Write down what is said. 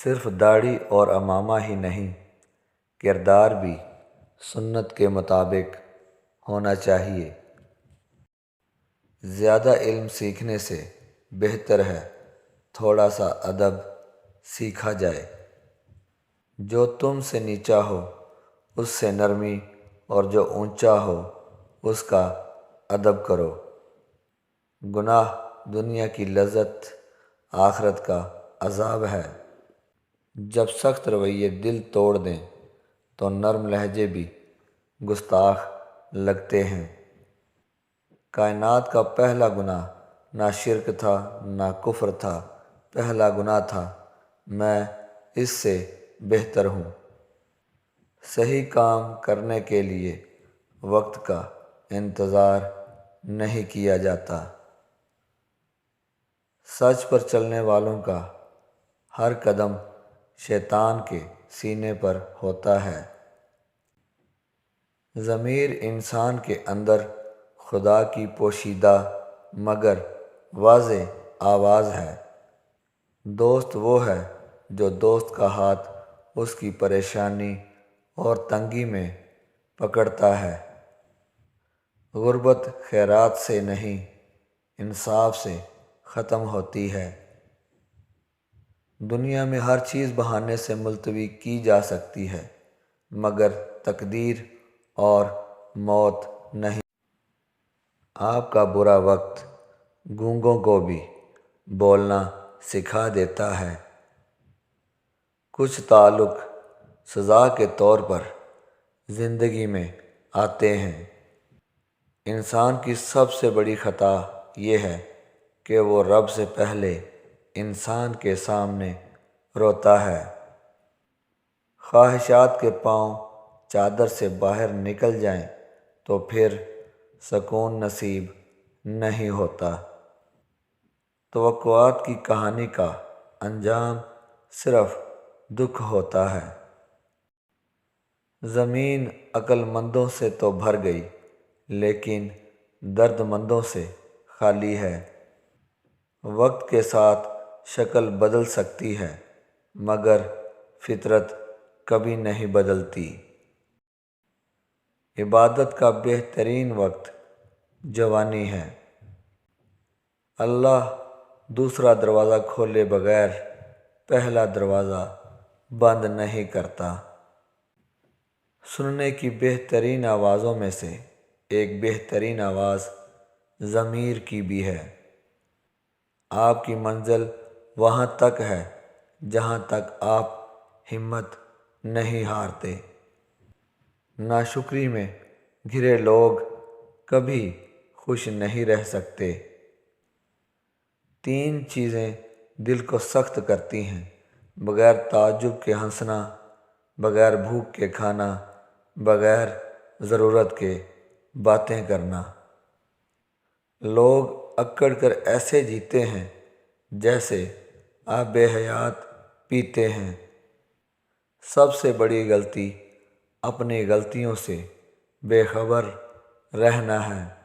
صرف داڑھی اور عمامہ ہی نہیں، کردار بھی سنت کے مطابق ہونا چاہیے۔ زیادہ علم سیکھنے سے بہتر ہے تھوڑا سا ادب سیکھا جائے۔ جو تم سے نیچا ہو اس سے نرمی، اور جو اونچا ہو اس کا ادب کرو۔ گناہ دنیا کی لذت، آخرت کا عذاب ہے۔ جب سخت رویے دل توڑ دیں تو نرم لہجے بھی گستاخ لگتے ہیں۔ کائنات کا پہلا گناہ نہ شرک تھا نہ کفر تھا، پہلا گناہ تھا میں اس سے بہتر ہوں۔ صحیح کام کرنے کے لیے وقت کا انتظار نہیں کیا جاتا۔ سچ پر چلنے والوں کا ہر قدم شیطان کے سینے پر ہوتا ہے۔ ضمیر انسان کے اندر خدا کی پوشیدہ مگر واضح آواز ہے۔ دوست وہ ہے جو دوست کا ہاتھ اس کی پریشانی اور تنگی میں پکڑتا ہے۔ غربت خیرات سے نہیں، انصاف سے ختم ہوتی ہے۔ دنیا میں ہر چیز بہانے سے ملتوی کی جا سکتی ہے، مگر تقدیر اور موت نہیں۔ آپ کا برا وقت گونگوں کو بھی بولنا سکھا دیتا ہے۔ کچھ تعلق سزا کے طور پر زندگی میں آتے ہیں۔ انسان کی سب سے بڑی خطا یہ ہے کہ وہ رب سے پہلے انسان کے سامنے روتا ہے۔ خواہشات کے پاؤں چادر سے باہر نکل جائیں تو پھر سکون نصیب نہیں ہوتا۔ توقعات کی کہانی کا انجام صرف دکھ ہوتا ہے۔ زمین عقل مندوں سے تو بھر گئی لیکن درد مندوں سے خالی ہے۔ وقت کے ساتھ شکل بدل سکتی ہے مگر فطرت کبھی نہیں بدلتی۔ عبادت کا بہترین وقت جوانی ہے۔ اللہ دوسرا دروازہ کھولے بغیر پہلا دروازہ بند نہیں کرتا۔ سننے کی بہترین آوازوں میں سے ایک بہترین آواز ضمیر کی بھی ہے۔ آپ کی منزل وہاں تک ہے جہاں تک آپ ہمت نہیں ہارتے۔ ناشکری میں گھرے لوگ کبھی خوش نہیں رہ سکتے۔ تین چیزیں دل کو سخت کرتی ہیں: بغیر تعجب کے ہنسنا، بغیر بھوک کے کھانا، بغیر ضرورت کے باتیں کرنا۔ لوگ اکڑ کر ایسے جیتے ہیں جیسے آب حیات پیتے ہیں۔ سب سے بڑی غلطی اپنی غلطیوں سے بے خبر رہنا ہے۔